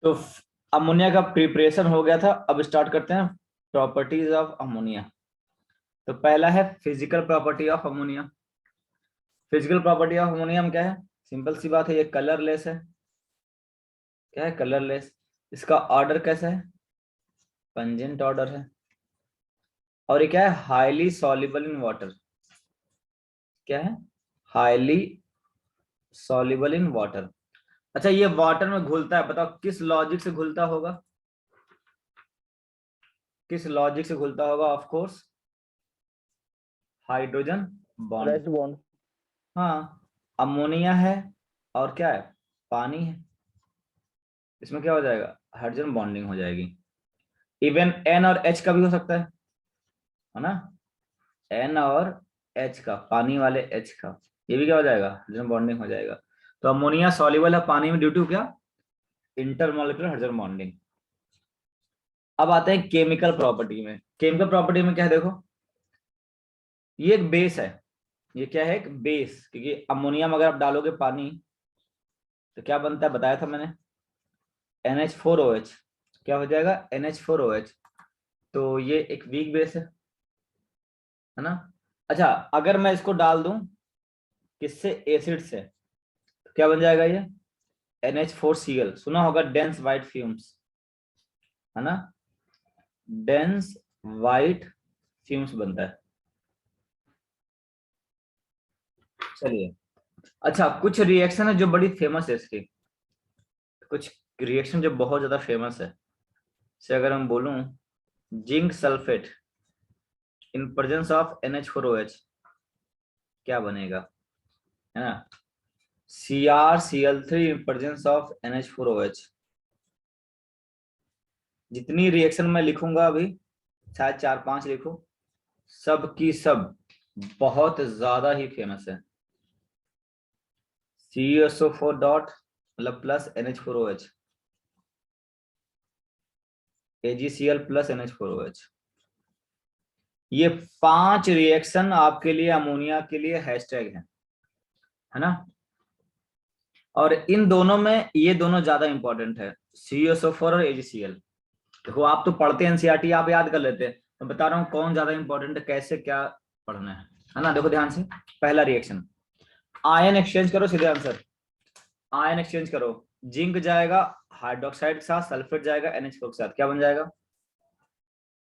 तो अमोनिया का प्रिपरेशन हो गया था। अब स्टार्ट करते हैं प्रॉपर्टीज ऑफ अमोनिया। तो पहला है physical property of ammonia. Physical property of ammonia में क्या है? सिंपल सी बात है, ये कलरलेस है। क्या है? कलरलेस। इसका ऑर्डर कैसा है? पंजेंट ऑर्डर है। और ये क्या है? Highly soluble in water. क्या है? Highly soluble in water. अच्छा, ये वाटर में घुलता है, बताओ किस लॉजिक से घुलता होगा? किस लॉजिक से घुलता होगा? Of course hydrogen bond. Plus bond. हाँ, अमोनिया है और क्या है? पानी है। इसमें क्या हो जाएगा? हाइड्रोजन बॉन्डिंग हो जाएगी। इवन एन और एच का भी हो सकता है ना? एन और एच का, पानी वाले एच का, ये भी क्या हो जाएगा? हाइड्रोजन बॉन्डिंग हो जाएगा। तो अमोनिया सॉल्युबल है पानी में ड्यू टू क्या? Intermolecular hydrogen bonding. अब आते हैं केमिकल प्रॉपर्टी में। केमिकल प्रॉपर्टी में क्या है देखो, ये एक बेस है। ये क्या है? एक बेस। क्योंकि अमोनिया में अगर आप डालोगे पानी तो क्या बनता है बताया था मैंने, NH4OH। क्या हो जाएगा? NH4OH। तो ये एक वीक बेस है ना? अच्छा, अगर मैं इसको डाल दूं किससे? एसिड से, तो क्या बन जाएगा ये? NH4Cl। सुना होगा डेंस वाइट फ्यूम्स, है ना? डेंस वाइट फ्यूम्स बनता है। चलिए, अच्छा कुछ रिएक्शन है जो बड़ी फेमस है इसकी। कुछ रिएक्शन जो बहुत ज्यादा फेमस है, से अगर हम बोलूं, zinc sulphate in presence of NH4OH क्या बनेगा, है ना? CrCl3 in presence of NH4OH। जितनी रिएक्शन मैं लिखूंगा अभी, शायद 4-5 लिखूं, सब की सब बहुत ज्यादा ही फेमस है। CuSO4 डॉट मतलब plus NH4OH, AgCl plus NH4OH। ये 5 रिएक्शन आपके लिए अमोनिया के लिए हैशटैग है ना? और इन दोनों में ये दोनों ज्यादा इंपॉर्टेंट है, CuSO4 और AgCl। देखो आप तो पढ़ते हैं एनसीईआरटी, आप याद कर लेते हैं, तो बता रहा हूँ कौन ज्यादा इंपॉर्टेंट है, कैसे क्या पढ़ना है ना? देखो ध्यान से, पहला रिएक्शन, आयन एक्सचेंज करो, सीधे आंसर। आयन एक्सचेंज करो, जिंक जाएगा हाइड्रोक्साइड के साथ, सल्फेट जाएगा NH4 के साथ, क्या बन जाएगा?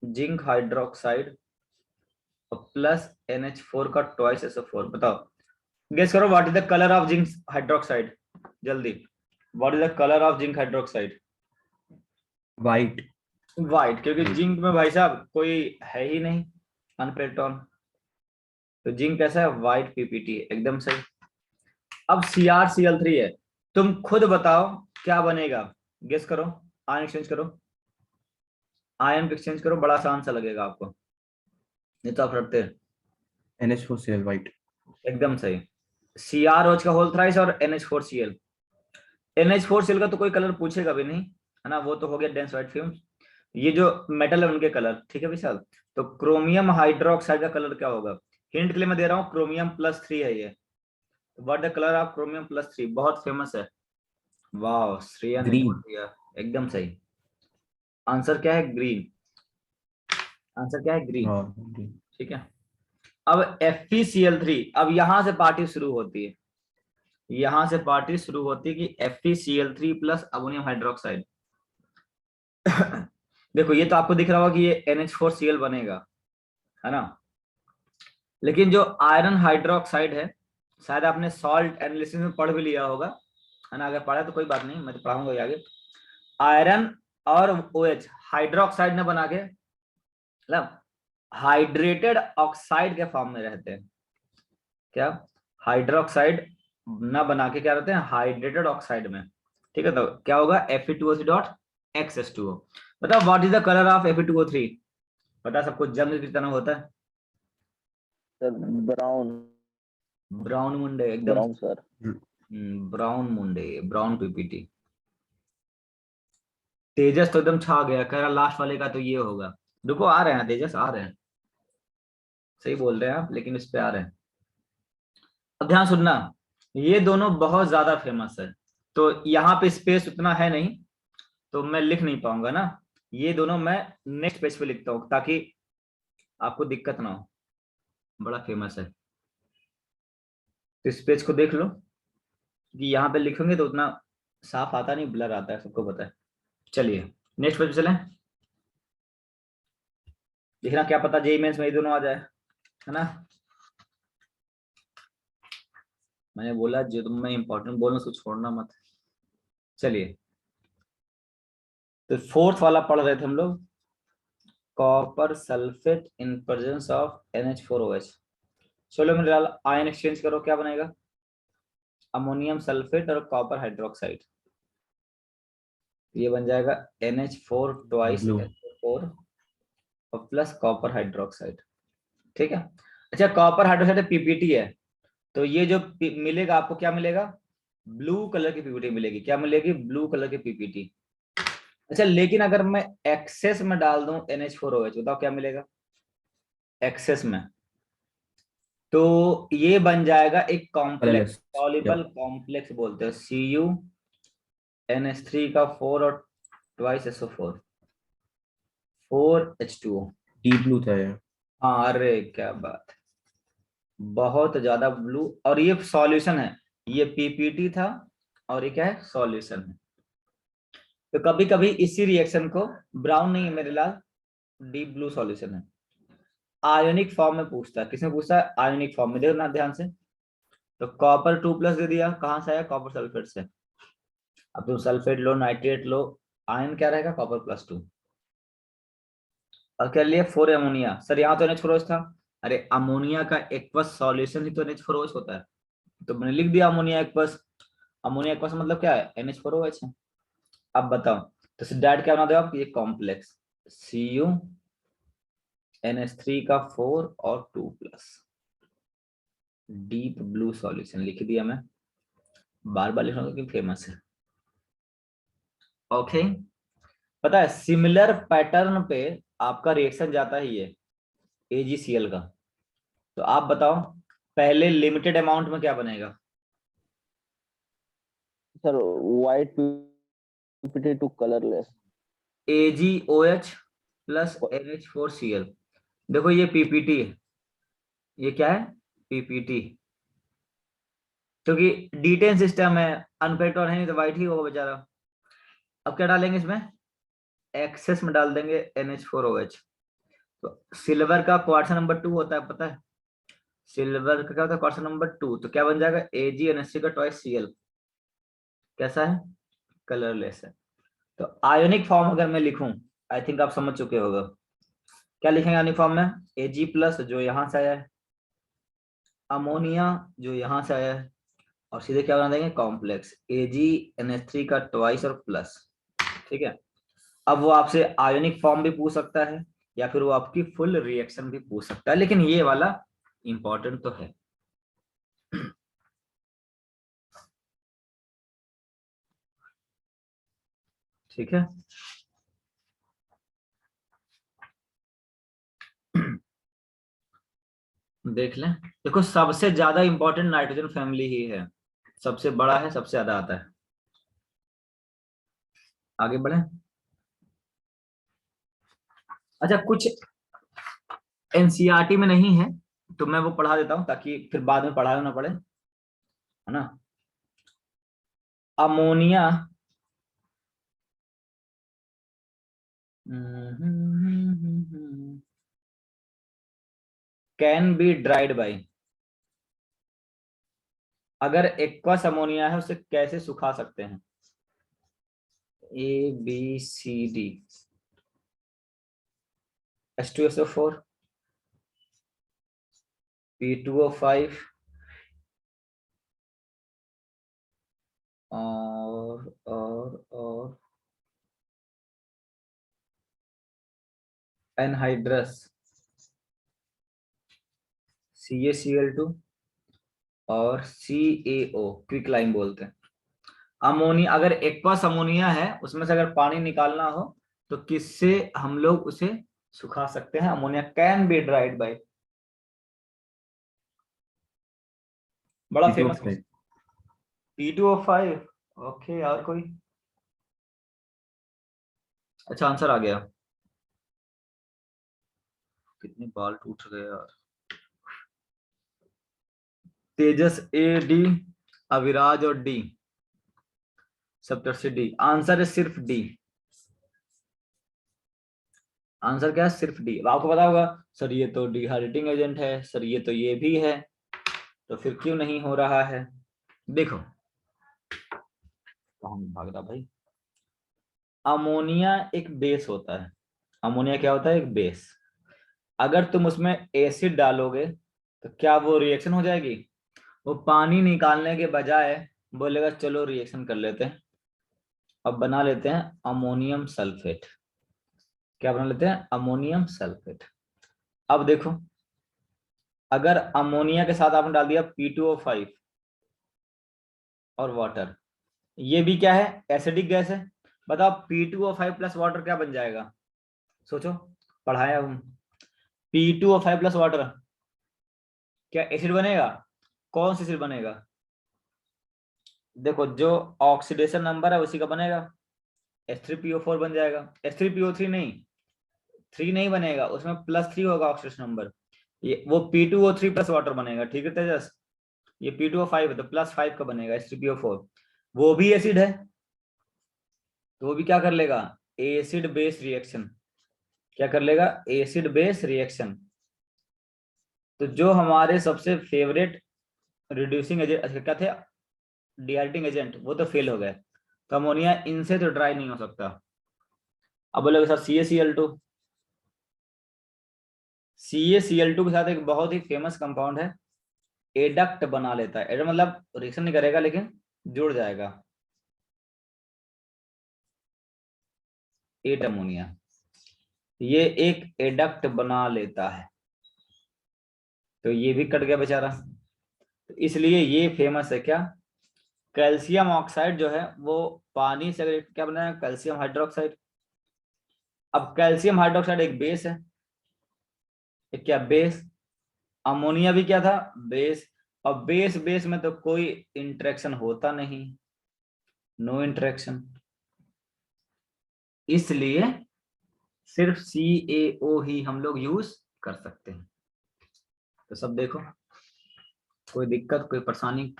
जिंक हाइड्रोक्साइड प्लस NH4 का ट्वाइस SO4। बताओ, गेस करो, what is the colour of zinc hydroxide? जल्दी, what is the colour of zinc hydroxide? White. White, क्योंकि जिंक में भाई साहब कोई है ही नहीं अनपेल्टॉन, तो जिंक कैसा है? व्हाइट PPT, एकदम सही। अब CrCl3 है, तुम खुद बताओ क्या बनेगा, गेस करो। आयन एक्सचेंज करो, आयन एक्सचेंज करो, बड़ा आसान सा लगेगा आपको, नहीं तो आप रटते हैं। NH4Cl white. एकदम सही। CrOH का होल थ्राइस और NH4Cl। NH4Cl का तो कोई कलर पूछेगा भी नहीं, है ना? वो तो हो गया डेंस व्हाइट फ्यूम। ये जो मेटल है उनके कलर, ठीक है विशाल? तो क्रोमियम हाइड्रोक्साइड का कलर क्या होगा? हिंट के लिए मैं दे रहा हूँ, क्रोमियम+3 है ये। व्हाट द कलर ऑफ क्रोमियम+3? बहुत फेमस है। वाह, श्रेया ने ग्रीन। बोल दिया, एकदम सही। आंसर क्या है? ग्रीन। आंसर क्या है? ग्रीन। और ठीक है। अब FeCl3, अब यहां से पार्टी शुरू होती है, यहां से पार्टी शुरू होती है कि FeCl3 प्लस अमोनियम हाइड्रोक्साइड। देखो ये तो आपको दिख रहा होगा कि ये NH4Cl बनेगा, है ना? लेकिन जो आयरन हाइड्रोक्साइड है, शायद आपने सॉल्ट एनालिसिस में पढ़ भी लिया होगा, है ना? अगर पढ़ा तो कोई बात नहीं, मैं तो पढ़ाऊंगा आगे। आयरन और OH हाइड्रोक्साइड ने बना के, मतलब हाइड्रेटेड ऑक्साइड के फॉर्म में रहते हैं। क्या? हाइड्रोक्साइड ना बना के क्या रहते हैं? हाइड्रेटेड ऑक्साइड में। ठीक है, तो क्या होगा? Fe2O3.XH2O। बताओ what is the colour of Fe2O3? पता सबको, जंग की तरह होता है। Sir brown. ब्राउन मुंडे, एकदम ब्राउन सर। ब्राउन मुंडे, ब्राउन PPT। तेजस तो एकदम छा गया, कह रहा लास्ट वाले का तो ये होगा। रुको, आ रहे हैं तेजस, आ रहे हैं। सही बोल रहे हैं आप, लेकिन इस पे आ रहे हैं। अब ध्यान सुनना, ये दोनों बहुत ज्यादा फेमस है, तो यहाँ पे स्पेस उतना है नहीं, तो मैं लिख नहीं पाऊंगा ना, ये दोनों मैं नेक्स्ट पेज पे लिखता हूँ ताकि आपको दिक्कत ना हो। बड़ा फेमस है, तो इस पेज को देख लो कि यहाँ पे लिखेंगे तो उतना साफ आता नहीं, ब्लर आता है, सबको पता है। चलिए नेक्स्ट पेज पे चलें। देखना क्या पता जेईई मेंस में ये दोनों आ जाए, है ना। मैंने बोला जो तुम मैं इंपॉर्टेंट बोलना उसको छोड़ना मत। चलिए, तो फोर्थ वाला पढ़ रहे थे हम लोग, copper sulphate in presence of NH4OH। चलो मेरे लाल आयन एक्सचेंज करो, क्या बनेगा? अमोनियम सल्फेट और कॉपर हाइड्रोक्साइड, ये बन जाएगा NH4 ट्वाइस Blue. SO4 और प्लस कॉपर हाइड्रोक्साइड। ठीक है। अच्छा, कॉपर हाइड्रोक्साइड PPT है, तो ये जो मिलेगा आपको, क्या मिलेगा? ब्लू कलर की PPT मिलेगी। क्या मिलेगी? ब्लू कलर की PPT। अच्छा, लेकिन अगर मैं एक्सेस में डाल दूं NH4OH, बताओ क्या मिलेगा एक्सेस में? तो ये बन जाएगा एक complex, Colorless. Soluble Yep. Complex बोलते हैं, CuNH3 का 4 और twice SO4, 4H2O। Deep blue था ये. हाँ, अरे क्या बात, बहुत ज्यादा ब्लू। और ये सॉल्यूशन है, ये PPT था और ये क्या है? सॉल्यूशन है। तो कभी कभी इसी रिएक्शन को, ब्राउन नहीं है मेरे लाल, डीप ब्लू सॉल्यूशन है, आयोनिक फॉर्म में पूछता है। किसमें पूछता है? आयोनिक फॉर्म में। देखो ना ध्यान से, तो कॉपर 2+ दे दिया, कहां से आया? कॉपर सल्फेट से। अब तुम सल्फेट लो, नाइट्रेट लो, आयन क्या रहेगा? कॉपर +2। और क्या लिए? 4 अमोनिया। सर यहाँ तो NH4OH था। अरे अमोनिया का एक्वस सॉल्यूशन ही तो NH4OH होता है, तो मैंने लिख दिया अमोनिया एक्वस। अमोनिया एक्वस मतलब क्या है? NH4OH है। अब बताओ, तो डैड क्या बना दो आप? ये कॉम्प्लेक्स CuNH3 का 4 और 2+, डीप ब्लू सॉल्यूशन लिख दिया मैं, बार बार लिखना क्योंकि फेमस है। ओके, पता है सिमिलर पैटर्न पे आपका रिएक्शन जाता ही है AgCl का। तो आप बताओ पहले लिमिटेड अमाउंट में क्या बनेगा? Sir white PPT to colourless. AgOH plus NH4Cl। देखो ये PPT है, ये क्या है? PPT, क्योंकि D10 सिस्टम है, अनपेक्ट और है नहीं तो व्हाइट ही होगा बेचारा। अब क्या डालेंगे इसमें? एक्सेस में डाल देंगे NH4OH। तो सिल्वर का क्वार्टर नंबर 2 होता है, पता है? सिल्वर का क्या होता है? Quarter number 2। तो क्या बन जाएगा? AgNH3 का ट्वाइस Cl। कैसा है? कलरलेस है। तो आयोनिक फॉर्म अगर मैं लिखूं, आई थिंक आप समझ चुके होगा क्या लिखेंगे आयोनिक फॉर्म में। Ag+ जो यहां से आया है, अमोनिया जो यहां से आया है, और सीधे क्या बना देंगे? कॉम्प्लेक्स AgNH3 का ट्वाइस और प्लस। ठीक है। अब वो आपसे आयोनिक फॉर्म भी पूछ सकता है या फिर वो आपकी फुल रिएक्शन भी पूछ सकता है, लेकिन ये वाला इंपॉर्टेंट तो है। ठीक है। देख लें, देखो सबसे ज्यादा इंपॉर्टेंट नाइट्रोजन फैमिली ही है, सबसे बड़ा है, सबसे ज्यादा आता है। आगे बढ़े। अच्छा, कुछ NCERT में नहीं है तो मैं वो पढ़ा देता हूं ताकि फिर बाद में पढ़ाना ना पड़े, है ना। Ammonia can be dried by, अगर एक्वस अमोनिया है उसे कैसे सुखा सकते हैं? ABCD, H2SO4, P2O5 और एनहाइड्रस, CaCl2 और CaO, क्विक लाइम बोलते हैं। अमोनिया, अगर एक्वस अमोनिया है उसमें से अगर पानी निकालना हो तो किससे हम लोग उसे सुखा सकते हैं? Ammonia can be dried by, बड़ा फेमस P2O5. P2O5। ओके, और कोई? अच्छा आंसर आ गया। कितने बाल टूट गए यार। तेजस ए डी, अविराज और डी, सप्तर्षि डी। आंसर है सिर्फ डी। आंसर क्या है? सिर्फ डी। अब आपको पता होगा सर ये तो डिहाइड्रेटिंग एजेंट है, सर ये तो ये भी है, तो फिर क्यों नहीं हो रहा है? देखो कहाँ भाग रहा भाई। अमोनिया एक बेस होता है। अमोनिया क्या होता है? एक बेस। अगर तुम उसमें एसिड डालोगे तो क्या वो रिएक्शन हो जाएगी? वो पानी निकालने के बजाय बोलेगा चलो रिएक्शन कर लेते हैं, अब बना लेते हैं अमोनियम सल्फेट। क्या बना लेते हैं? Ammonium sulphate. अब देखो, अगर अमोनिया के साथ आपने डाल दिया P2O5 और वाटर, ये भी क्या है? एसिडिक गैस है। बताओ P2O5 प्लस वाटर क्या बन जाएगा? सोचो, पढ़ाया हम। P2O5 प्लस वाटर क्या एसिड बनेगा? कौन सा एसिड बनेगा? देखो जो ऑक्सीडेशन नंबर है उसी का बनेगा। H3PO4 बन जाएगा। H3PO3 नहीं, 3 नहीं बनेगा, उसमें +3 होगा ऑक्सीडेशन नंबर। ये वो P2O3 प्लस वाटर बनेगा। ठीक है तेजस, ये P2O5 है तो +5 का बनेगा H3PO4। वो भी एसिड है तो वो भी क्या कर लेगा? Acid base reaction. क्या कर लेगा? Acid base reaction. तो जो हमारे सबसे फेवरेट रिड्यूसिंग एजेंट क्या थे? डिहाइड्रेटिंग एजेंट, वो तो फेल हो गए। तो अमोनिया इनसे तो ड्राई नहीं हो सकता। अब बोलोगे सर CaCl2। CaCl2 के साथ एक बहुत ही फेमस कंपाउंड है, एडक्ट बना लेता है। एडक्ट मतलब रिएक्शन नहीं करेगा लेकिन जुड़ जाएगा। 8 अमोनिया, ये एक एडक्ट बना लेता है, तो ये भी कट गया बेचारा। तो इसलिए ये फेमस है। क्या? कैल्शियम ऑक्साइड जो है वो पानी से क्या बना है? Calcium hydroxide. अब कैल्शियम हाइड्रोक्साइड एक बेस है। एक क्या? बेस। अमोनिया भी क्या था? बेस। और बेस बेस में तो कोई इंटरेक्शन होता नहीं, नो इंटरेक्शन। इसलिए सिर्फ CaO ही हम लोग यूज कर सकते हैं। तो सब देखो, कोई दिक्कत कोई परेशानी?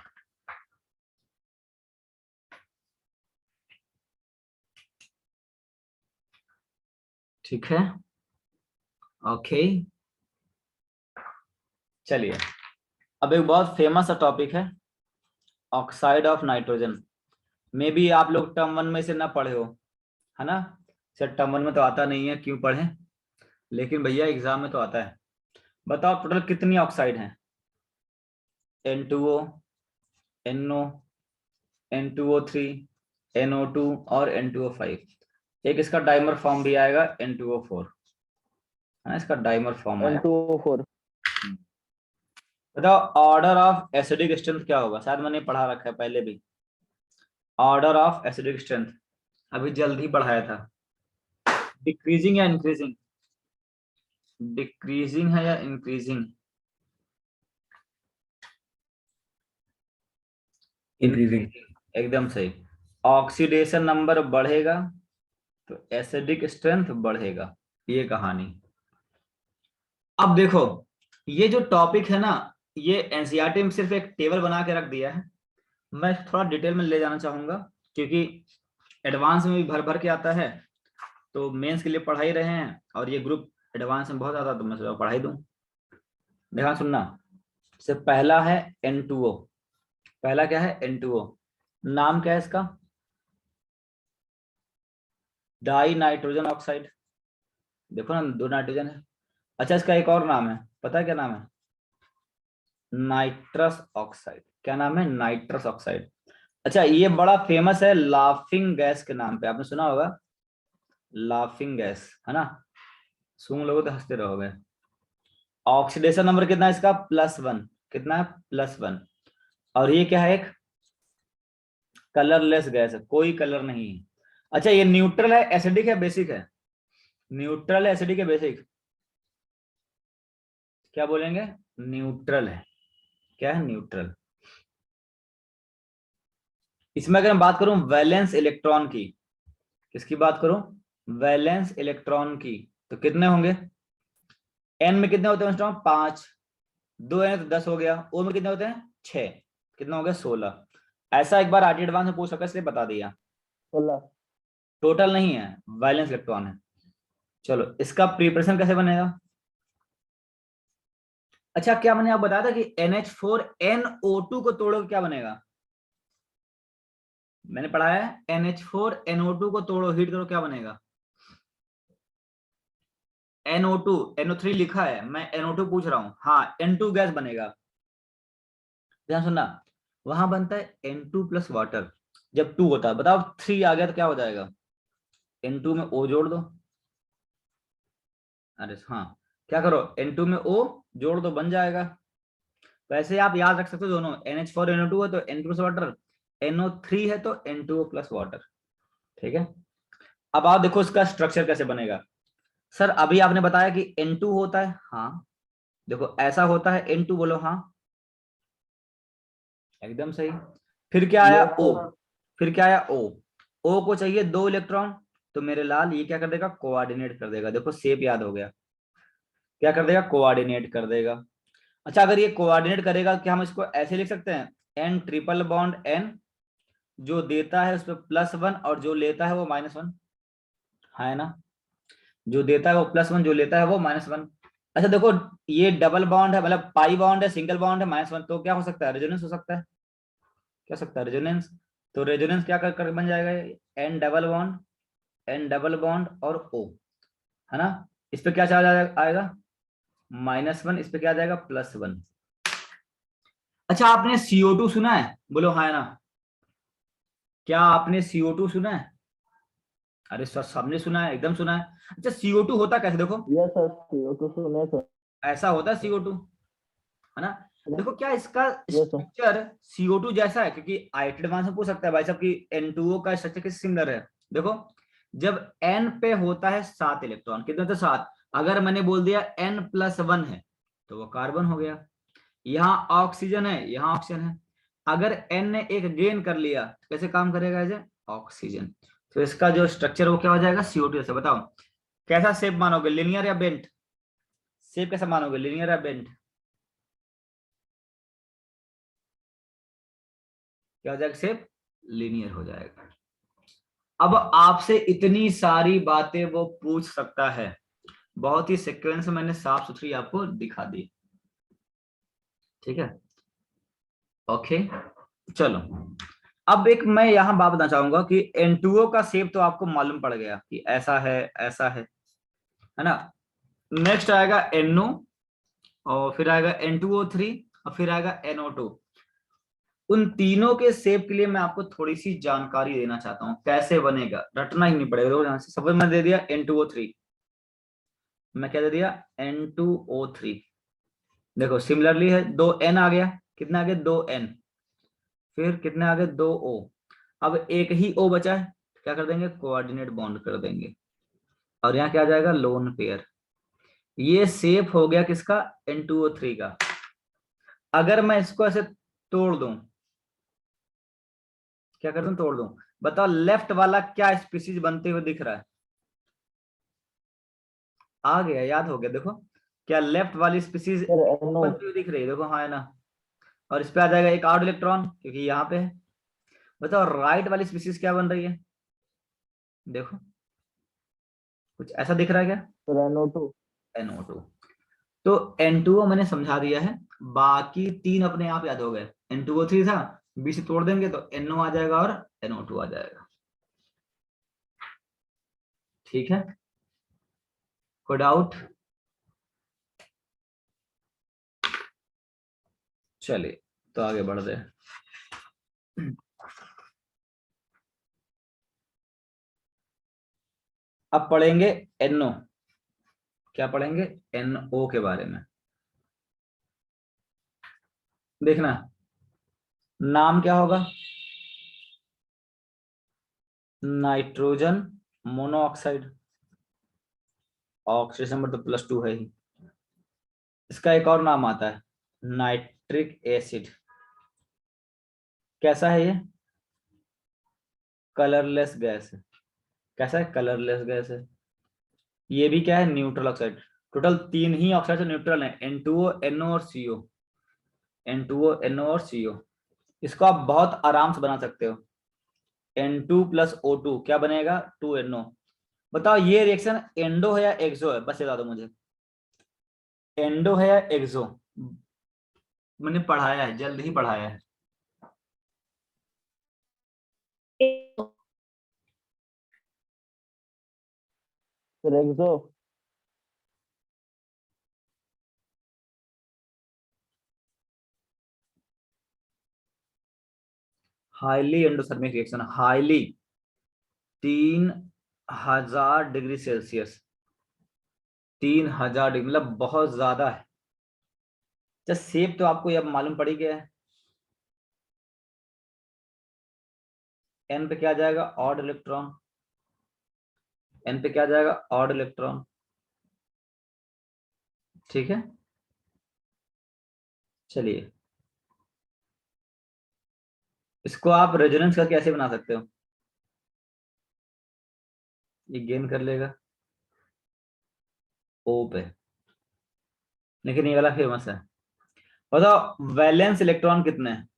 ठीक है, ओके। चलिए, अब एक बहुत फेमस टॉपिक है, oxide of nitrogen. May be आप लोग टर्म 1 में से ना पढ़े हो, है ना? सर टर्म 1 में तो आता नहीं है, क्यों पढ़े? लेकिन भैया एग्जाम में तो आता है। बताओ टोटल कितनी ऑक्साइड हैं? N2O, NO, N2O3, NO2 और N2O5। एक इसका डाइमर फॉर्म भी आएगा N2O4, है ना? इसका डाइमर फॉर्म आएगा। N2O4। बताओ ऑर्डर ऑफ एसिडिक स्ट्रेंथ क्या होगा? शायद मैंने पढ़ा रखा है पहले भी। ऑर्डर ऑफ एसिडिक स्ट्रेंथ अभी जल्द ही पढ़ाया था। डिक्रीजिंग या इंक्रीजिंग? डिक्रीजिंग है या इंक्रीजिंग? इंक्रीजिंग। एकदम सही। ऑक्सीडेशन नंबर बढ़ेगा तो एसिडिक स्ट्रेंथ बढ़ेगा, ये कहानी। अब देखो, ये जो टॉपिक है ना, ये एनसीईआरटी में सिर्फ एक टेबल बना के रख दिया है। मैं थोड़ा डिटेल में ले जाना चाहूंगा क्योंकि एडवांस में भी भर भर के आता है, तो मेंस के लिए पढ़ा ही रहे हैं और ये ग्रुप एडवांस में बहुत आता है तो मैं सोचा पढ़ाई दूं। ध्यान सुनना। से पहला है N2O। पहला क्या है? N2O। नाम क्या है इसका? Die nitrogen oxide. देखो ना, 2 नाइट्रोजन है। अच्छा इसका एक और नाम है, पता है क्या नाम है? Nitrous oxide. क्या नाम है? Nitrous oxide. अच्छा ये बड़ा फेमस है लाफिंग गैस के नाम पे, आपने सुना होगा लाफिंग गैस, है ना? सुन लोगे तो हंसते रहोगे। ऑक्सीडेशन नंबर कितना है इसका? +1। कितना है? +1। और ये क्या है? एक कलरलेस गैस है, कोई कलर नहीं है। अच्छा ये न्यूट्रल है, एसिडिक है, बेसिक है? न्यूट्रल है, एसिडिक है, बेसिक? क्या बोलेंगे? न्यूट्रल है। क्या है? न्यूट्रल। इसमें अगर मैं बात करूं वैलेंस इलेक्ट्रॉन की, किसकी बात करूं? वैलेंस इलेक्ट्रॉन की, तो कितने होंगे? एन में कितने होते हैं इलेक्ट्रॉन? 5, 2 एन तो 10 हो गया। ओ में कितने होते हैं? 6, कितना हो गया? 16। ऐसा एक बार आरटी एडवांस में पूछ सकता है, इसलिए बता दिया। 16। टोटल नहीं है, वैलेंस इलेक्ट्रॉन है। चलो इसका प्रिपरेशन कैसे बनेगा? अच्छा, क्या मैंने आप बताया था कि NH4NO2 को तोड़ो क्या बनेगा? मैंने पढ़ा है NH4NO2 को तोड़ो, हीट करो, क्या बनेगा? NO2, NO3 लिखा है, मैं NO2 पूछ रहा हूं। हाँ, N2 गैस बनेगा। ध्यान सुनना, वहां बनता है N2 प्लस वाटर। जब 2 होता है, बताओ 3 आ गया तो क्या हो जाएगा? N2 में O जोड़ दो। अरे हाँ, क्या करो, N2 में O जोड़ दो, बन जाएगा। वैसे आप याद रख सकते हो दोनों, NH4NO2 है तो N2 प्लस वाटर, NO3 है तो N2O प्लस वाटर। ठीक है, अब आप देखो इसका स्ट्रक्चर कैसे बनेगा। सर अभी आपने बताया कि N2 होता है, हाँ देखो ऐसा होता है N2, बोलो हाँ, एकदम सही। फिर क्या आया? Yes O। सर। फिर क्या आया? O। O को चाहिए 2 इलेक्ट्रॉन, तो मेरे लाल ये क्या कर देगा? कोऑर्डिनेट कर देगा। देखो शेप याद हो गया, क्या कर देगा? कोऑर्डिनेट कर देगा। अच्छा, अगर ये कोऑर्डिनेट करेगा, क्या हम इसको ऐसे लिख सकते हैं? N ट्रिपल बॉन्ड N, जो देता है उस पर +1 और जो लेता है वो -1, है ना? जो देता है वो +1, जो लेता है वो -1। अच्छा देखो, ये डबल बॉन्ड है, मतलब पाई बॉन्ड है, सिंगल बॉन्ड है, -1, तो क्या हो सकता है? रेजोनेंस हो सकता है। क्या हो सकता है? रेजोनेंस। तो रेजोनेंस क्या कर बन जाएगा? एन डबल बॉन्ड और O, है ना? इस पे क्या चार्ज आएगा? -1। इस पे क्या आ जाएगा? +1। अच्छा, आपने CO2 सुना है? बोलो हाँ, है ना? क्या आपने CO2 सुना है? अरे सर, सबने सुना है, एकदम सुना है। अच्छा, CO2 होता कैसे? देखो यस सर, CO2 सुने सर। ऐसा होता है CO2, है ना? देखो क्या इसका यस सर। स्ट्रक्चर CO2 जैसा है, क्योंकि आईटी एडवांस में पूछ सकता है भाई साहब कि N2O का स्ट्रक्चर किस सिमिलर है। देखो, जब N पे होता है 7 इलेक्ट्रॉन, कितने होते हैं? 7। अगर मैंने बोल दिया N+1 है, तो वो कार्बन हो गया। यहाँ ऑक्सीजन है, यहाँ ऑक्सीजन है। अगर N ने एक गेन कर लिया, तो कैसे काम करेगा? As a oxygen. तो इसका जो स्ट्रक्चर वो क्या हो जाएगा? CO2 जैसे। बताओ कैसा शेप मानोगे, लिनियर या बेंट? शेप कैसा मानोगे, लिनियर या बेंट? क्या हो जाएगा? शेप लीनियर हो जाएगा। अब आपसे इतनी सारी बातें वो पूछ सकता है, बहुत ही सीक्वेंस में मैंने साफ सुथरी आपको दिखा दी। ठीक है, ओके। चलो, अब एक मैं यहां बात बताना चाहूंगा कि N2O का शेप तो आपको मालूम पड़ गया कि ऐसा है, ऐसा है ना? नेक्स्ट आएगा NO, और फिर आएगा N2O3, और फिर आएगा NO2। उन तीनों के शेप के लिए मैं आपको थोड़ी सी जानकारी देना चाहता हूं, कैसे बनेगा, रटना ही नहीं पड़ेगा। देखो यहां से सपोज मैं दे दिया N2O3, मैं क्या दे दिया? N2O3। देखो सिमिलरली है, 2 N आ गया, कितना आ गया? 2 N। फिर कितने आ गए? 2 O। अब एक ही O बचा है, क्या कर देंगे? कोऑर्डिनेट बॉन्ड कर देंगे, और यहाँ क्या आ जाएगा? Lone pair. ये शेप हो गया किसका? N2O3 का। अगर मैं इसको ऐसे तोड़ दूं, क्या कर दूं? तोड़ दूं, बताओ लेफ्ट वाला क्या स्पीसीज बनते हुए दिख रहा है? आ गया, याद हो गया। देखो, क्या लेफ्ट वाली स्पीसीज सर NO। बनती हुई दिख रही है? देखो हाँ, है ना? और इस पे आ जाएगा एक आउट इलेक्ट्रॉन, क्योंकि यहाँ पे है। बताओ राइट वाली स्पीसीज क्या बन रही है? देखो, कुछ ऐसा दिख रहा है क्या? Sir NO2। NO2। तो N2O मैंने समझा दिया है, बाकी 3 अपने आप याद हो गए। N2O3 था, B से तोड़ देंगे तो NO आ जाएगा और NO2 आ जाएगा। ठीक है, कोई डाउट? चलिए तो आगे बढ़ते हैं। अब पढ़ेंगे NO। क्या पढ़ेंगे? NO के बारे में। देखना, नाम क्या होगा? Nitrogen monoxide. ऑक्सीजन नंबर तो +2 है ही। इसका एक और नाम आता है नाइट्रिक एसिड। कैसा है ये? कलरलेस गैस है। कैसा है, कलरलेस गैस है। ये भी क्या है, न्यूट्रल ऑक्साइड। टोटल 3 ही ऑक्साइड न्यूट्रल है, N2O, NO और CO। N2O, NO और CO। इसको आप बहुत आराम से बना सकते हो। N2 प्लस O2 क्या बनेगा, 2NO। बताओ ये रिएक्शन एंडो है या एक्सो है, बस बता दो मुझे। एंडो है या एक्सो, मैंने पढ़ाया है, जल्द ही पढ़ाया है। फिर exo. Highly endothermic reaction, highly 3000 degree Celsius, 3000 degree मतलब बहुत ज्यादा है। जस्ट सेप तो आपको अब मालूम पड़ ही गया है। एन पे क्या जाएगा, ऑड इलेक्ट्रॉन। एन पे क्या जाएगा, ऑड इलेक्ट्रॉन। ठीक है, चलिए इसको आप रेजोनेंस करके ऐसे बना सकते हो, ये गेन कर लेगा ओ पे, लेकिन ये वाला फेमस है। बताओ वैलेंस इलेक्ट्रॉन कितने हैं,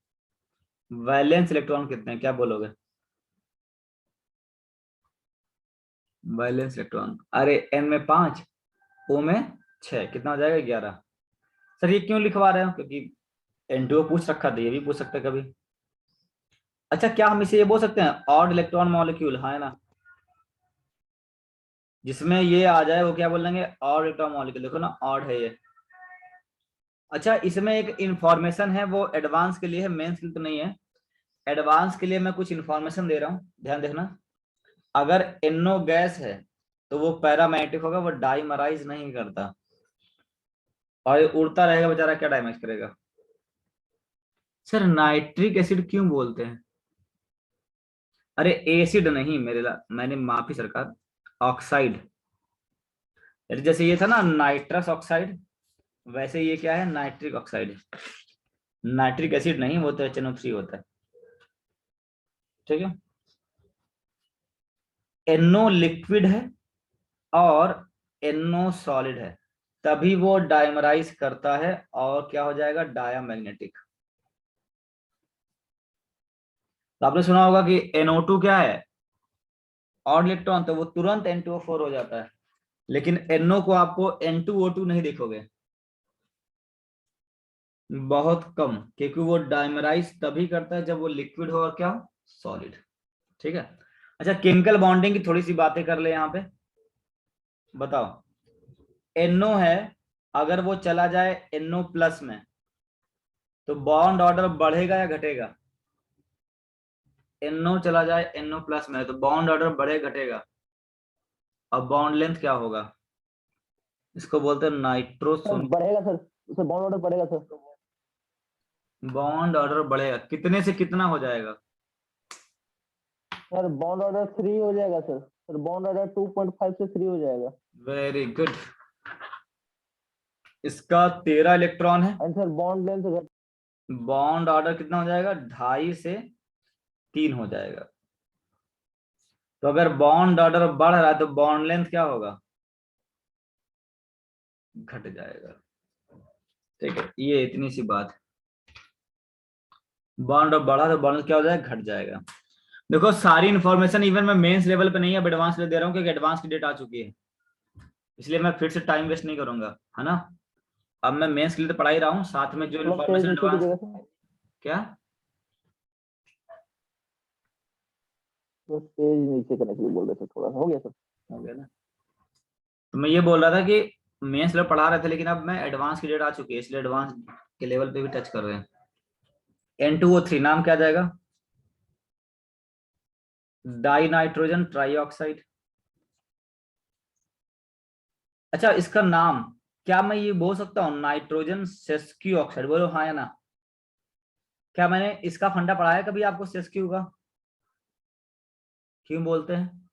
वैलेंस इलेक्ट्रॉन कितने हैं, क्या बोलोगे। वैलेंस इलेक्ट्रॉन, अरे एन में 5, ओ में 6, कितना हो जाएगा, 11। सर ये क्यों लिखवा रहे हो, क्योंकि N2O पूछ रखा था, ये भी पूछ सकते कभी। अच्छा क्या हम इसे ये बोल सकते हैं, ऑड इलेक्ट्रॉन मॉलिक्यूल, हाँ है ना। जिसमें ये आ जाए वो क्या बोल देंगे, ऑड इलेक्ट्रॉन मॉलिक्यूल। देखो ना ऑड है ये। अच्छा इसमें एक इंफॉर्मेशन है, वो एडवांस के लिए है, मेंस के लिए तो नहीं है। एडवांस के लिए मैं कुछ इंफॉर्मेशन दे रहा हूँ, ध्यान देखना। अगर NO गैस है तो वो पैरामैग्नेटिक होगा, वो डाइमराइज नहीं करता, और ये उड़ता रहेगा बेचारा, क्या डैमेज करेगा। सर नाइट्रिक एसिड क्यों बोलते हैं, अरे एसिड नहीं, मैंने माफी सरकार, ऑक्साइड। जैसे ये था ना नाइट्रस ऑक्साइड, वैसे ये क्या है, नाइट्रिक ऑक्साइड। नाइट्रिक एसिड नहीं, वो तो HNO3 होता है। ठीक है, NO लिक्विड है और NO सॉलिड है, तभी वो डायमराइज करता है और क्या हो जाएगा, डायामैग्नेटिक। तो आपने सुना होगा कि NO2 क्या है, ऑड इलेक्ट्रॉन, तो वो तुरंत N2O4 हो जाता है। लेकिन NO को आपको N2O2 नहीं देखोगे, बहुत कम, क्योंकि वो डायमराइज तभी करता है जब वो लिक्विड हो और क्या हो, सॉलिड। ठीक है। अच्छा केमिकल बॉन्डिंग की थोड़ी सी बातें कर ले यहाँ पे। बताओ NO है, अगर वो चला जाए NO प्लस में तो बॉन्ड ऑर्डर बढ़ेगा या घटेगा। NO चला जाए NO प्लस में तो बॉन्ड ऑर्डर बढ़े घटेगा, अब बॉन्ड लेंथ क्या होगा, इसको बोलते हैं सर नाइट्रोसोनिक। बढ़ेगा सर, सर बॉन्ड ऑर्डर बढ़ेगा सर। बॉन्ड ऑर्डर बढ़ेगा, कितने से कितना हो जाएगा। सर बॉन्ड ऑर्डर 3 हो जाएगा सर, सर बॉन्ड ऑर्डर 2.5 से 3 हो जाएगा। वेरी गुड, इसका 13 इलेक्ट्रॉन है। And sir bond length bond order कितना हो जाएगा, 2.5 से 3 हो जाएगा। तो अगर बॉन्ड ऑर्डर बढ़ रहा है तो बॉन्ड लेंथ क्या होगा, घट जाएगा। ठीक है, ये इतनी सी बात है। बॉन्ड ऑर्डर बढ़ा तो बॉन्ड क्या हो जाएगा, घट जाएगा। देखो सारी इन्फॉर्मेशन इवन मैं मेंस लेवल पे नहीं, अब एडवांस ले दे रहा हूँ, क्योंकि एडवांस की डेट आ चुकी है, इसलिए मैं फिर से टाइम वेस्ट नहीं करूंगा, है ना। अब मैं मेंस के लिए तो पढ़ा ही रहा हूँ, साथ में जो थोड़ा पेज इन्फॉर्मेशन नीचे एडवांस। कीजिएगा सर, क्या, बस पेज नीचे करने के लिए बोल रहे थे, थोड़ा सा हो गया सर। हो गया ना। तो मैं ये बोल रहा था कि मेंस लेवल पढ़ा रहे थे, लेकिन अब मैं एडवांस की डेट आ चुकी है, इसलिए एडवांस के लेवल पे भी टच कर रहे हैं। N2O3 नाम क्या जाएगा, डाई नाइट्रोजन ट्राईऑक्साइड। अच्छा इसका नाम, क्या मैं ये बोल सकता हूँ नाइट्रोजन सेस्क्यू ऑक्साइड, बोलो हाँ या ना। क्या मैंने इसका फंडा पढ़ाया है कभी आपको, सेस्क्यू का क्यों बोलते हैं,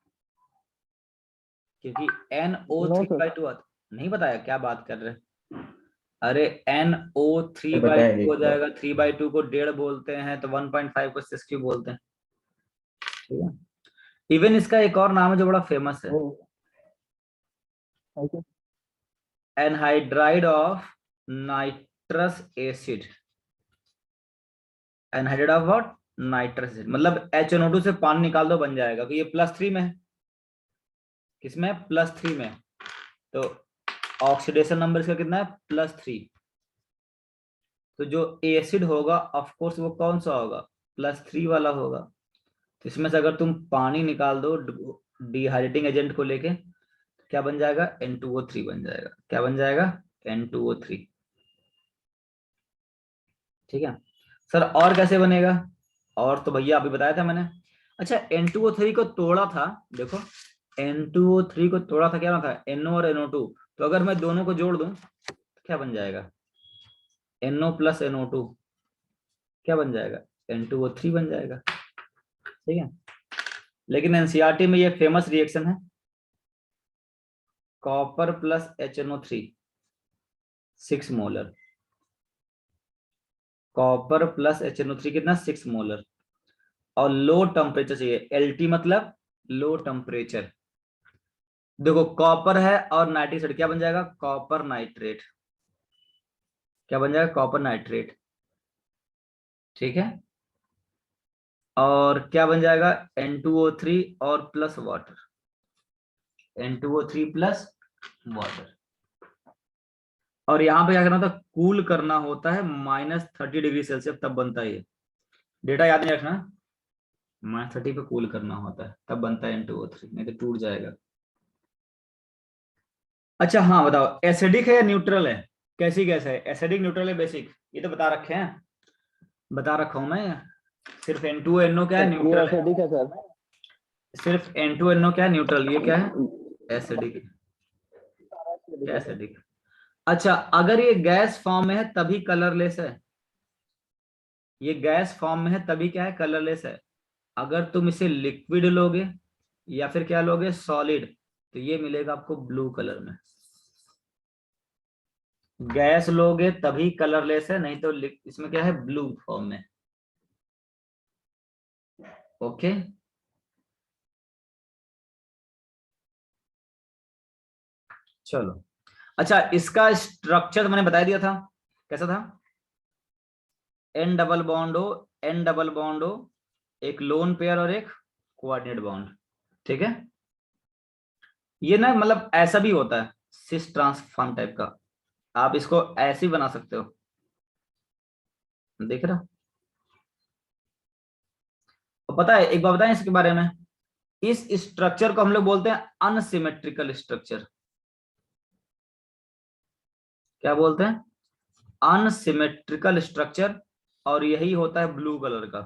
क्योंकि NO no three sir, by two नहीं बताया, क्या बात कर रहे हैं। अरे NO थ्री बाई बताया टू हो एक बार। जाएगा, 3/2 को 1.5 बोलते हैं, तो 1.5 को सेस्क्यू बोलते हैं। ठीक है, इवन इसका एक और नाम है जो बड़ा फेमस है, वो ऐसे anhydride of nitrous acid. Anhydride of what? Nitrous acid. मतलब HNO2 से पानी निकाल दो बन जाएगा, तो ये +3 में है। किसमें? +3 में। तो ऑक्सीडेशन नंबर इसका कितना है? +3। तो जो एसिड होगा ऑफ कोर्स वो कौन सा होगा? +3 वाला होगा। तो इसमें से अगर तुम पानी निकाल दो डिहाइड्रेटिंग एजेंट को लेके, क्या बन जाएगा? N2O3 बन जाएगा। क्या बन जाएगा? N2O3। ठीक है सर, और कैसे बनेगा? और तो भैया अभी बताया था मैंने। अच्छा, N2O3 को तोड़ा था, देखो N2O3 को तोड़ा था, क्या बना था? NO और NO2। तो अगर मैं दोनों को जोड़ दूं तो क्या बन जाएगा? NO + NO2 क्या बन जाएगा? N2O3 बन जाएगा। ठीक है, लेकिन एनसीईआरटी में ये फेमस रिएक्शन है, copper + HNO3 6 molar. Copper + HNO3 कितना? 6 मोलर। और लो टेम्परेचर चाहिए, LT मतलब लो टेम्परेचर। देखो कॉपर है और नाइट्रिक एसिड, क्या बन जाएगा? Copper nitrate. क्या बन जाएगा? Copper nitrate. ठीक है, और क्या बन जाएगा? N2O3 और प्लस वाटर। N2O3 + water. और यहाँ पे क्या करना होता है? कूल करना होता है -30°C, तब बनता है ये। डेटा याद नहीं रखना, -30 पे कूल करना होता है तब बनता है N2O3, नहीं तो टूट जाएगा। अच्छा हाँ बताओ, एसिडिक है या न्यूट्रल है? कैसी गैस है? एसिडिक, न्यूट्रल है, बेसिक? ये तो बता रखे हैं, बता रखा हूं मैं। सिर्फ N2NO क्या है? ये न्यूट्रल है। एसिडिक है सर। सिर्फ N2NO क्या है? न्यूट्रल। ये क्या है? एसिडिक। क्या एसिडिक? अच्छा, अगर ये गैस फॉर्म में है तभी कलरलेस है। ये गैस फॉर्म में है तभी क्या है? कलरलेस है। अगर तुम इसे लिक्विड लोगे या फिर क्या लोगे? सॉलिड, तो ये मिलेगा आपको ब्लू कलर में। गैस लोगे तभी कलरलेस है, नहीं तो इसमें क्या है? ब्लू फॉर्म में। ओके, चलो। अच्छा, इसका स्ट्रक्चर तो मैंने बता दिया था, कैसा था? N डबल बॉन्ड हो, N डबल बॉन्ड हो, एक लोन पेयर और एक कोऑर्डिनेट बॉन्ड। ठीक है, ये ना मतलब ऐसा भी होता है सिस ट्रांसफॉर्म टाइप का, आप इसको ऐसे ही बना सकते हो। देख रहे हो? तो पता है, एक बार बताएं इसके बारे में। इस स्ट्रक्चर को हम लोग बोलते हैं अनसिमेट्रिकल स्ट्रक्चर। क्या बोलते हैं? Unsymmetrical structure. और यही होता है ब्लू कलर का।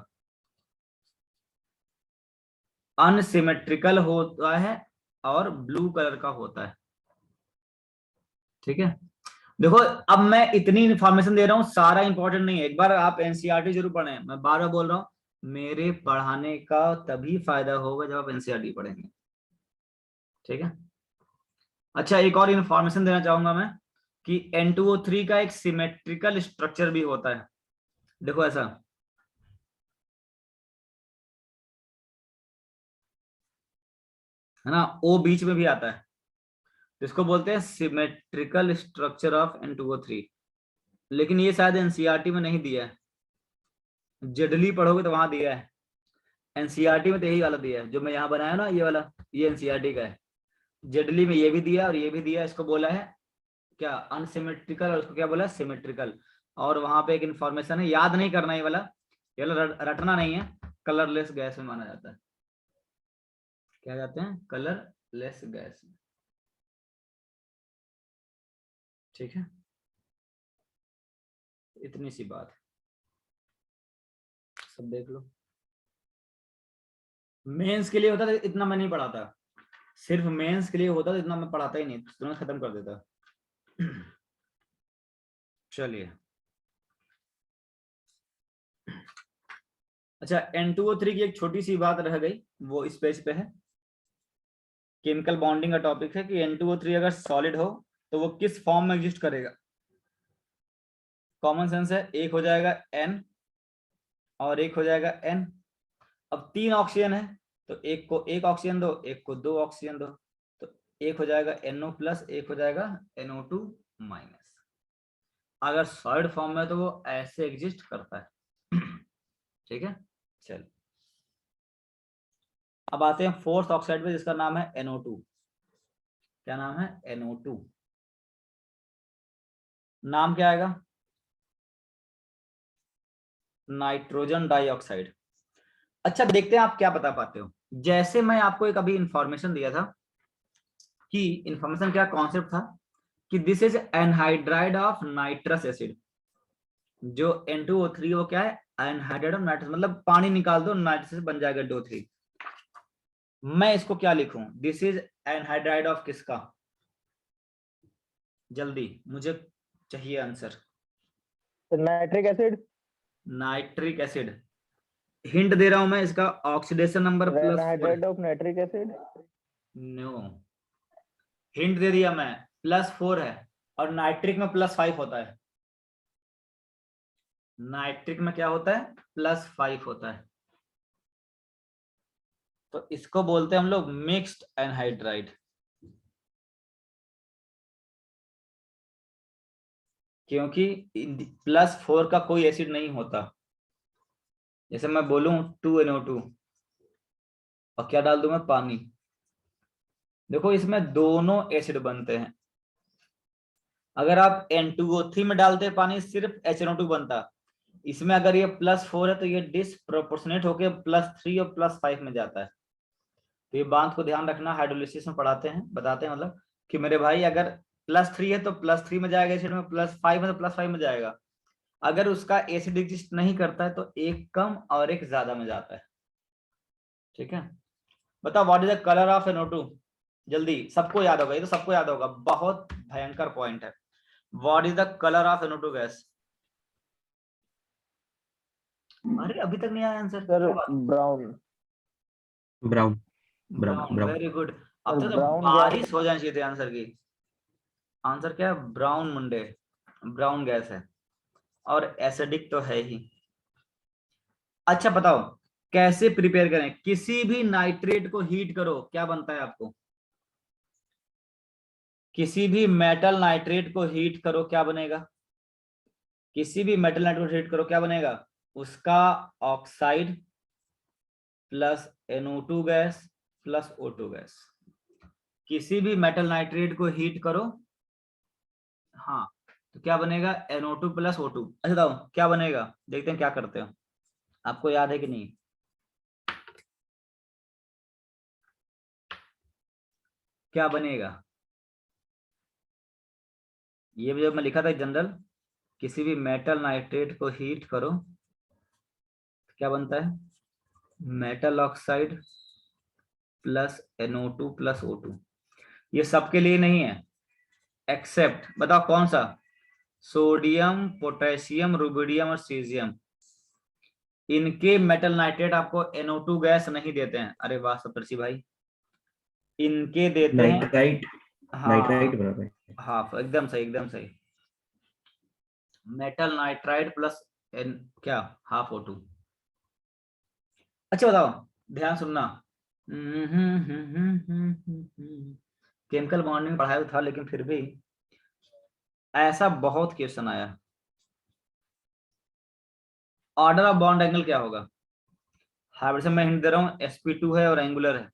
अनसिमेट्रिकल होता है और ब्लू कलर का होता है। ठीक है, देखो अब मैं इतनी इंफॉर्मेशन दे रहा हूं, सारा इंपॉर्टेंट नहीं है। एक बार आप एनसीईआरटी जरूर पढ़ें, मैं बार बार बोल रहा हूं, मेरे पढ़ाने का तभी फायदा होगा जब आप एनसीईआरटी पढ़ेंगे। ठीक है, अच्छा एक और इंफॉर्मेशन देना चाहूंगा मैं कि N2O3 का एक सिमेट्रिकल स्ट्रक्चर भी होता है। देखो ऐसा, है ना, O बीच में भी आता है, जिसको बोलते हैं सिमेट्रिकल स्ट्रक्चर ऑफ N2O3। लेकिन ये शायद एनसीईआरटी में नहीं दिया है, जेडली पढ़ोगे तो वहां दिया है। एनसीईआरटी में तो यही वाला दिया है जो मैं यहाँ बनाया ना, ये वाला, ये एनसीईआरटी का है। जेडली में ये भी दिया और ये भी दिया। इसको बोला है क्या? अनसिमेट्रिकल, और उसको क्या बोला? सिमेट्रिकल। और वहां पे एक इंफॉर्मेशन है, याद नहीं करना ये वाला रटना नहीं है। कलरलेस गैस में माना जाता है। क्या जाते हैं? कलरलेस गैस में। ठीक है, इतनी सी बात है, सब देख लो। मेंस के लिए होता था इतना मैं नहीं पढ़ाता, सिर्फ मेंस के लिए होता तो इतना मैं पढ़ाता ही नहीं, तुरंत खत्म कर देता। चलिए, अच्छा N2O3 की एक छोटी सी बात रह गई, वो इस पेज पे है। केमिकल बॉन्डिंग का टॉपिक है कि N2O3 अगर सॉलिड हो तो वो किस फॉर्म में एग्जिस्ट करेगा। कॉमन सेंस है, एक हो जाएगा N और एक हो जाएगा N। अब 3 ऑक्सीजन है तो एक को एक ऑक्सीजन दो, एक को दो ऑक्सीजन दो, तो एक हो जाएगा NO प्लस, एक हो जाएगा NO2 माइनस। अगर सॉलिड फॉर्म में तो वो ऐसे एग्जिस्ट करता है। ठीक है, चल अब आते हैं फोर्थ ऑक्साइड पे जिसका नाम है NO2। क्या नाम है? NO2। नाम क्या आएगा? Nitrogen dioxide. अच्छा देखते हैं आप क्या बता पाते हो। जैसे मैं आपको एक अभी इंफॉर्मेशन दिया था कि इंफॉर्मेशन क्या कॉन्सेप्ट था कि this is anhydride of nitrous acid. जो N2O3 वो क्या है? एनहाइड्राइड ऑफ नाइट्रस, मतलब पानी निकाल दो नाइट्रस से बन जाएगा NO3। मैं इसको क्या लिखूं? दिस इज एनहाइड्राइड ऑफ किसका? जल्दी मुझे चाहिए answer. Nitric acid, nitric acid. Hint दे रहा हूं मैं, इसका ऑक्सीडेशन नंबर +4 है। Anhydride of nitric acid. No, hint दे दिया मैं, +4 है और नाइट्रिक में +5 होता है। नाइट्रिक में क्या होता है? +5 होता है। तो इसको बोलते हैं हम लोग मिक्स्ड एनहाइड्राइड। क्योंकि +4 का कोई एसिड नहीं होता। जैसे मैं बोलूं 2NO2 और क्या डाल दूं मैं? पानी। देखो इसमें दोनों एसिड बनते हैं। अगर आप N2O3 में डालते पानी सिर्फ HNO2 बनता। इसमें अगर ये +4 है तो ये डिसप्रोपोर्शनेट होके +3 और +5 में जाता है। तो ये बात को ध्यान रखना, हाइड्रोलिसिस में पढ़ाते हैं, बताते हैं मतलब कि मेरे भाई अगर +3 है तो +3 में जाएगा एसिड में, +5 है तो +5 में जाएगा। अगर उसका एसिड एग्जिस्ट नहीं करता है तो एक कम और एक ज्यादा में जाता है। ठीक है, बताओ what is the colour of NO2? जल्दी, सबको याद होगा, ये तो सबको याद होगा, बहुत भयंकर पॉइंट है। What is the colour of NO2 gas? अरे अभी तक नहीं आया आंसर, सर क्या बात? Brown. Brown. Brown brown, brown. Very good. अब तो ब्राउन गैस। बारिश हो जानी चाहिए थी आंसर की। आंसर क्या है? ब्राउन मुंडे, ब्राउन गैस है और एसिडिक तो है ही। अच्छा बताओ कैसे प्रिपेयर करें? किसी भी नाइट्रेट को हीट करो, क्या बनता है आपको? किसी भी मेटल नाइट्रेट को हीट करो, क्या बनेगा? किसी भी मेटल नाइट्रेट को हीट करो, क्या बनेगा? उसका oxide plus NO2 gas plus O2 gas. किसी भी मेटल नाइट्रेट को हीट करो, हाँ, तो क्या बनेगा? NO2 plus O2। अच्छा बताओ क्या बनेगा, देखते हैं क्या करते हो, आपको याद है कि नहीं? क्या बनेगा? ये जब मैं लिखा था जनरल, किसी भी मेटल नाइट्रेट को हीट करो तो क्या बनता है? Metal oxide plus NO2 plus O2। ये सबके लिए नहीं है, एक्सेप्ट, बताओ कौन सा? सोडियम, पोटेशियम, रुबिडियम और सीजियम। इनके मेटल नाइट्रेट आपको NO2 गैस नहीं देते हैं। अरे वाह सप्तर्षि भाई, इनके देते हैं। नाइट्राइट। हाँ नाइट्राइट बराबर है। हाँ, एकदम सही एकदम सही। मेटल नाइट्राइड प्लस एन क्या? Half O2। अच्छा बताओ, ध्यान सुनना। केमिकल बॉन्डिंग पढ़ाया था लेकिन फिर भी ऐसा बहुत क्वेश्चन आया। ऑर्डर ऑफ बॉन्ड एंगल क्या होगा? हाइब्रिड मैं हिंट दे रहा हूँ, sp2 है और एंगुलर है।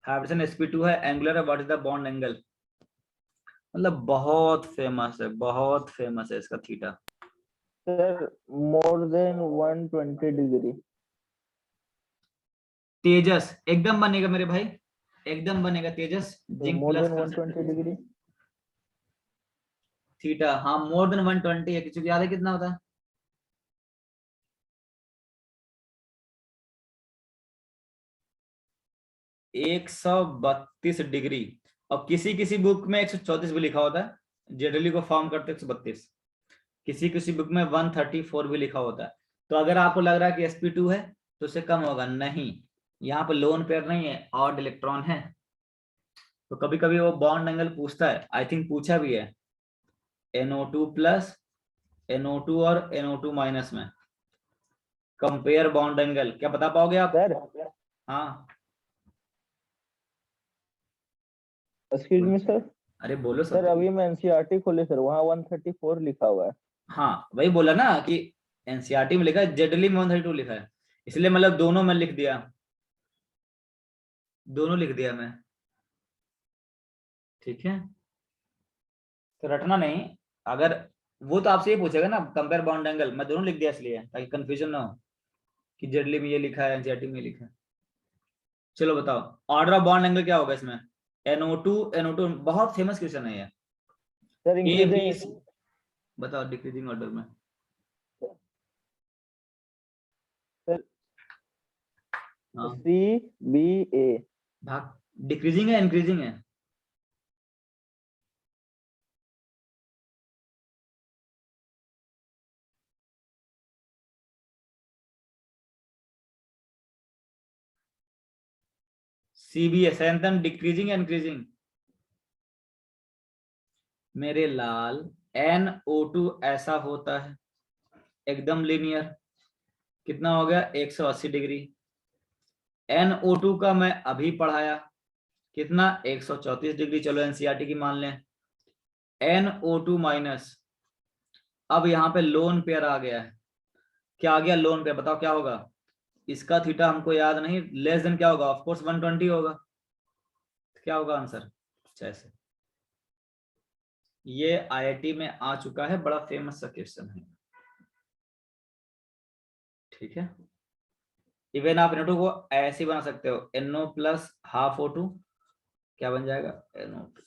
हाइब्रिड sp2 है, एंगुलर है, what is the bond angle? मतलब बहुत फेमस है, बहुत फेमस है इसका theta. Sir more than 120 degree. Tejas एकदम बनेगा मेरे भाई, एकदम बनेगा Tejas. Zinc more plus than 120 degree. Theta, हाँ मोर देन 120 है। किसी को याद है कितना होता है? 132 डिग्री। और किसी किसी बुक में 134 भी लिखा होता है, जनरली को फॉर्म करते 132। किसी किसी बुक में 134 भी लिखा होता है। तो अगर आपको लग रहा है कि sp2 है तो उससे कम होगा, नहीं, यहाँ पे लोन पेयर नहीं है, ऑड इलेक्ट्रॉन है। तो कभी कभी वो बॉन्ड एंगल पूछता है, आई थिंक पूछा भी है, NO2 प्लस NO2 और NO2 माइनस में। कंपेयर बॉन्ड एंगल, क्या बता पाओगे आप? सर हाँ एक्सक्यूज मी सर। अरे बोलो सर सब। अभी मैं एनसीईआरटी खोले सर, वहाँ 134 लिखा हुआ है। हाँ वही बोला ना कि एनसीईआरटी में लिखा है, जेडली में 132 लिखा है, इसलिए मतलब दोनों में लिख दिया, दोनों लिख दिया मैं। ठीक है, तो रटना नहीं। अगर वो तो आपसे ये पूछेगा ना कंपेयर बॉन्ड एंगल, मैं दोनों लिख दिया इसलिए ताकि कंफ्यूजन ना हो कि जेडली में ये लिखा है एनसीईआरटी में ये लिखा है। चलो बताओ ऑर्डर ऑफ बॉन्ड एंगल क्या होगा इसमें? NO2 NO2 बहुत फेमस क्वेश्चन है ये। Sir A be increasing. बताओ डिक्रीजिंग ऑर्डर में। सर हाँ CBA। भाग डिक्रीजिंग है इंक्रीजिंग है? CBA सैंतन डिक्रीजिंग या इंक्रीजिंग? मेरे लाल NO2 ऐसा होता है एकदम लीनियर, कितना हो गया 180 डिग्री। NO2 का मैं अभी पढ़ाया कितना 134 डिग्री, चलो एनसीईआरटी की मान लें। NO2 माइनस, अब यहाँ पे लोन पेयर आ गया है, क्या आ गया लोन पेयर, बताओ क्या होगा? इसका थीटा हमको याद नहीं, लेस देन क्या होगा, ऑफ कोर्स 120 होगा। क्या होगा आंसर? जैसे ये आईआईटी में आ चुका है, बड़ा फेमस सा क्वेश्चन है। ठीक है, इवन आप NO2 को ऐसे ही बना सकते हो, NO प्लस हाफ O2 क्या बन जाएगा NO2,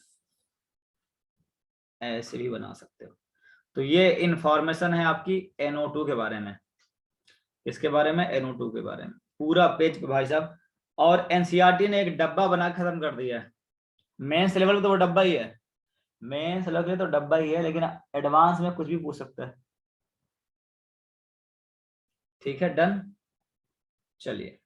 ऐसे भी बना सकते हो। तो ये इंफॉर्मेशन है आपकी NO2 के बारे में, इसके बारे में NO2 के बारे में पूरा पेज पे भाई साहब। और एनसीईआरटी ने एक डब्बा बना के खत्म कर दिया है। मेंस लेवल पे तो वो डब्बा ही है, मेंस लेवल पे तो डब्बा ही है, लेकिन एडवांस में कुछ भी पूछ सकता है। ठीक है डन, चलिए।